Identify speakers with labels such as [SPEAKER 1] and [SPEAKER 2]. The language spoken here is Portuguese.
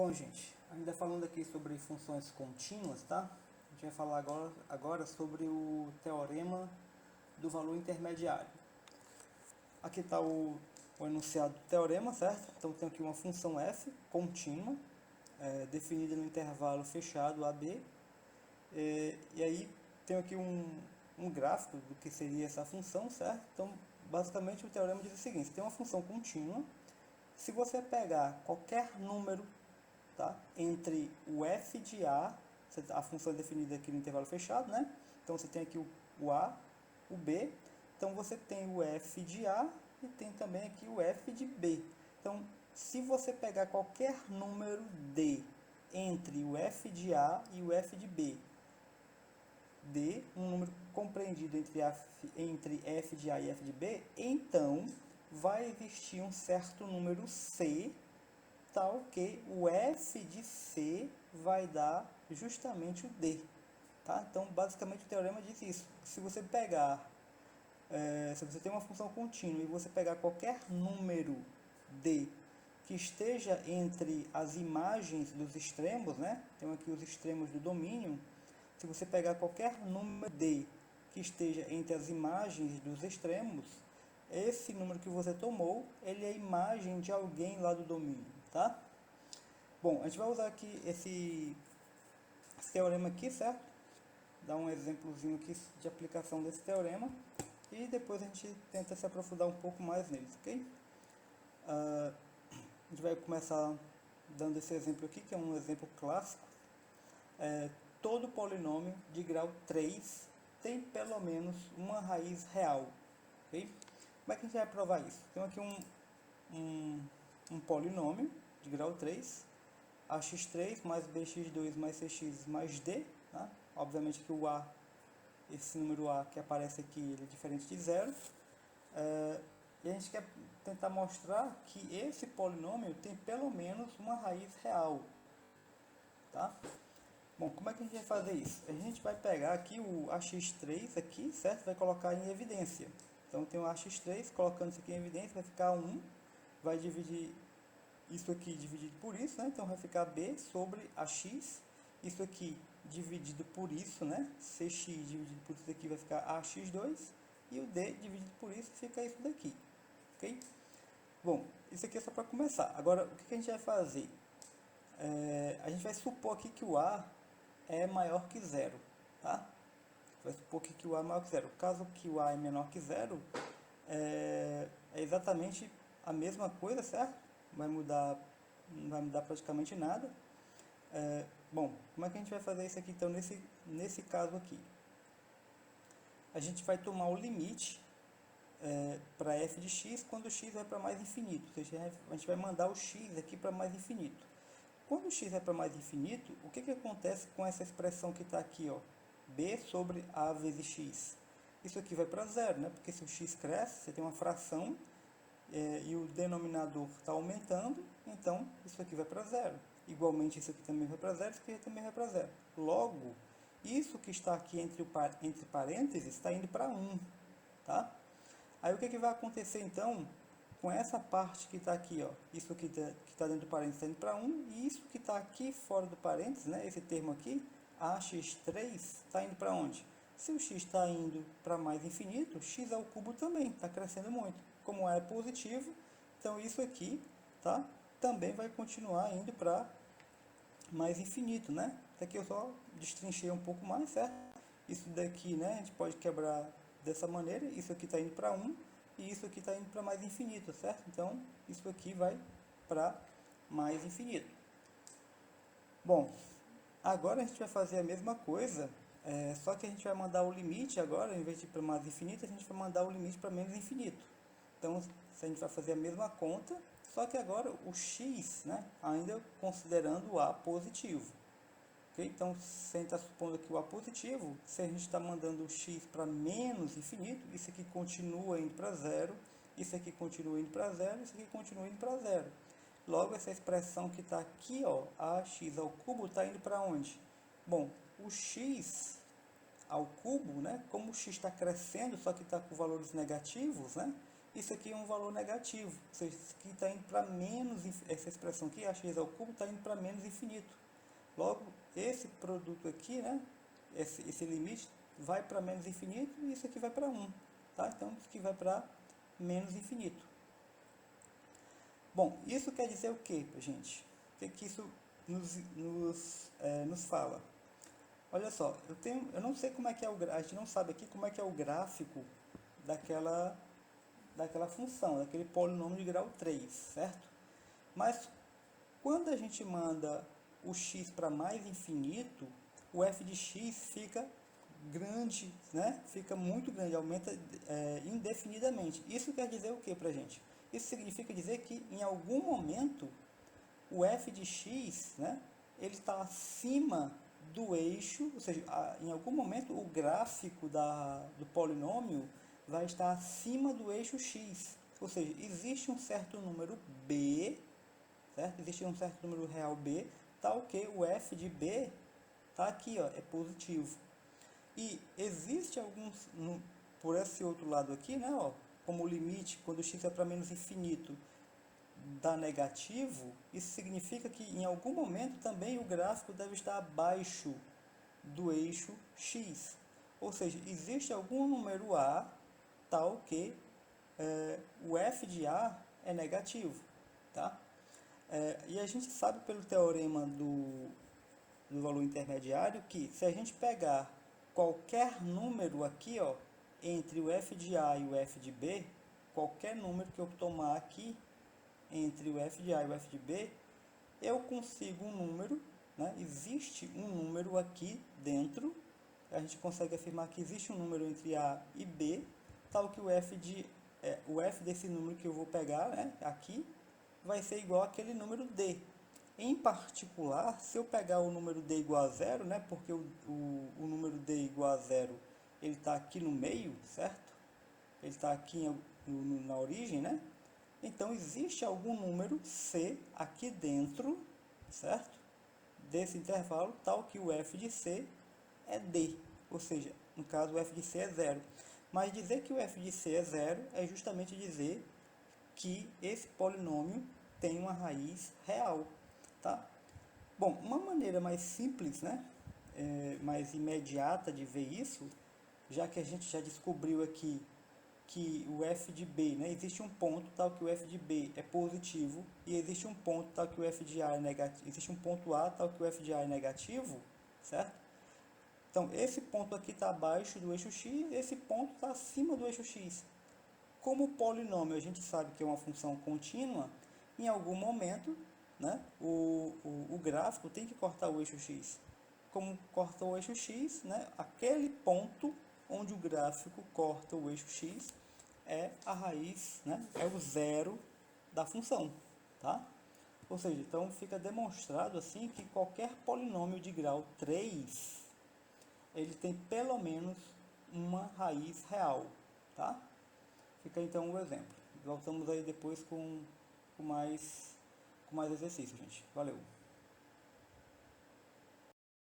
[SPEAKER 1] Bom, gente, ainda falando aqui sobre funções contínuas, tá? A gente vai falar agora sobre o teorema do valor intermediário. Aqui está o enunciado do teorema, certo? Então tem aqui uma função f contínua, definida no intervalo fechado AB, e aí tem aqui um gráfico do que seria essa função, certo? Então, basicamente, o teorema diz o seguinte: você tem uma função contínua. Se você pegar qualquer número, tá, entre o f de a função é definida aqui no intervalo fechado, né? Então você tem aqui o a, o b, então você tem o f de a e tem também aqui o f de b. Então, se você pegar qualquer número d entre o f de a e o f de b, d, um número compreendido entre f de a e f de b, então vai existir um certo número c, tal que o f de c vai dar justamente o d. Tá? Então, basicamente, o teorema diz isso. Se você pegar, se você tem uma função contínua e você pegar qualquer número d que esteja entre as imagens dos extremos, né? Tem aqui os extremos do domínio. Se você pegar qualquer número d que esteja entre as imagens dos extremos, esse número que você tomou, ele é a imagem de alguém lá do domínio, tá? Bom, a gente vai usar aqui esse teorema aqui, certo? Dar um exemplozinho aqui de aplicação desse teorema e depois a gente tenta se aprofundar um pouco mais neles, ok? A gente vai começar dando esse exemplo aqui, que é um exemplo clássico. Todo polinômio de grau 3 tem pelo menos uma raiz real, ok? Como é que a gente vai provar isso? Tem aqui um polinômio de grau 3, ax3 mais bx2 mais cx mais d, tá? Obviamente que o a, esse número a que aparece aqui, ele é diferente de zero. E a gente quer tentar mostrar que esse polinômio tem pelo menos uma raiz real, tá? Bom, como é que a gente vai fazer isso? A gente vai pegar aqui o ax3 aqui, certo? Vai colocar em evidência. Então tem o ax3, colocando isso aqui em evidência, vai ficar 1, vai dividir isso aqui dividido por isso, né? Então vai ficar b sobre ax, isso aqui dividido por isso, né? Cx dividido por isso aqui vai ficar ax2, e o d dividido por isso fica isso daqui, ok? Bom, isso aqui é só para começar. Agora, o que a gente vai fazer? A gente vai supor aqui que o a é maior que zero, tá? Vai supor aqui que o a é maior que zero. Caso que o a é menor que zero, é exatamente a mesma coisa, certo? Não vai mudar praticamente nada. Bom, como é que a gente vai fazer isso aqui então nesse caso aqui? A gente vai tomar o limite para f de x quando o x vai para mais infinito. Ou seja, a gente vai mandar o x aqui para mais infinito. Quando o x é para mais infinito, o que acontece com essa expressão que está aqui, ó? B sobre a vezes x. Isso aqui vai para zero, né? Porque se o x cresce, você tem uma fração e o denominador está aumentando, então isso aqui vai para zero. Igualmente, isso aqui também vai para zero, isso aqui também vai para zero. Logo, isso que está aqui entre parênteses está indo para 1, tá? Aí o que vai acontecer então com essa parte que está aqui, ó? Isso aqui que está dentro do parênteses está indo para 1, e isso que está aqui fora do parênteses, né? Esse termo aqui, ax3, está indo para onde? Se o x está indo para mais infinito, x ao cubo também está crescendo muito. Como é positivo, então isso aqui, tá, também vai continuar indo para mais infinito, né? Isso aqui eu só destrinchei um pouco mais, certo? Isso daqui, né, a gente pode quebrar dessa maneira. Isso aqui está indo para 1 e isso aqui está indo para mais infinito, certo? Então, isso aqui vai para mais infinito. Bom, agora a gente vai fazer a mesma coisa, só que a gente vai mandar o limite agora, em vez de ir para mais infinito, a gente vai mandar o limite para menos infinito. Então, a gente vai fazer a mesma conta, só que agora o x, né, ainda considerando o a positivo. Okay? Então, se a gente está supondo que o a positivo, se a gente está mandando o x para menos infinito, isso aqui continua indo para zero, isso aqui continua indo para zero, isso aqui continua indo para zero. Logo, essa expressão que está aqui, ó, ax ao cubo, está indo para onde? Bom, o x ao cubo, né, como o x está crescendo, só que está com valores negativos, né, isso aqui é um valor negativo, ou seja, isso aqui está indo para menos, essa expressão aqui, ax ao cubo, está indo para menos infinito. Logo, esse produto aqui, né, esse limite vai para menos infinito e isso aqui vai para 1. Tá? Então, isso aqui vai para menos infinito. Bom, isso quer dizer o que, gente? O que isso nos fala? Olha só, eu não sei como é que é a gente não sabe aqui como é que é o gráfico daquela função, daquele polinômio de grau 3, certo? Mas quando a gente manda o x para mais infinito, o f de x fica grande, né? Fica muito grande, aumenta indefinidamente. Isso quer dizer o que para a gente? Isso significa dizer que em algum momento o f de x, né, ele está acima do eixo, ou seja, em algum momento o gráfico do polinômio vai estar acima do eixo x. Ou seja, existe um certo número b, certo? Existe um certo número real b, tal que o f de b está aqui, ó, é positivo. E existe alguns, por esse outro lado aqui, né, ó, como limite, quando x é para menos infinito, dá negativo, isso significa que em algum momento também o gráfico deve estar abaixo do eixo x. Ou seja, existe algum número a tal que o f de a é negativo. Tá? E a gente sabe pelo teorema do valor intermediário que se a gente pegar qualquer número aqui, ó, entre o f de a e o f de b, qualquer número que eu tomar aqui entre o f de a e o f de b, eu consigo um número, né? Existe um número aqui dentro, a gente consegue afirmar que existe um número entre a e b, tal que o f desse número que eu vou pegar, né, aqui, vai ser igual àquele número d. Em particular, se eu pegar o número d igual a zero, né, porque o número d igual a zero, ele está aqui no meio, certo? Ele está aqui na origem, né? Então, existe algum número c aqui dentro, certo? Desse intervalo, tal que o f de c é d. Ou seja, no caso, o f de c é zero. Mas dizer que o f de c é zero é justamente dizer que esse polinômio tem uma raiz real. Tá? Bom, uma maneira mais simples, né? Mais imediata de ver isso, já que a gente já descobriu aqui que o f de b, né, existe um ponto tal que o f de b é positivo e existe um ponto tal que o f de a é negativo, existe um ponto a tal que o f de a é negativo, certo? Então, esse ponto aqui está abaixo do eixo x, esse ponto está acima do eixo x. Como o polinômio a gente sabe que é uma função contínua, em algum momento, né, o gráfico tem que cortar o eixo x. Como corta o eixo x, né, aquele ponto onde o gráfico corta o eixo x é a raiz, né, é o zero da função. Tá? Ou seja, então fica demonstrado assim que qualquer polinômio de grau 3, ele tem pelo menos uma raiz real. Tá? Fica então o exemplo. Voltamos aí depois com mais exercício, gente. Valeu!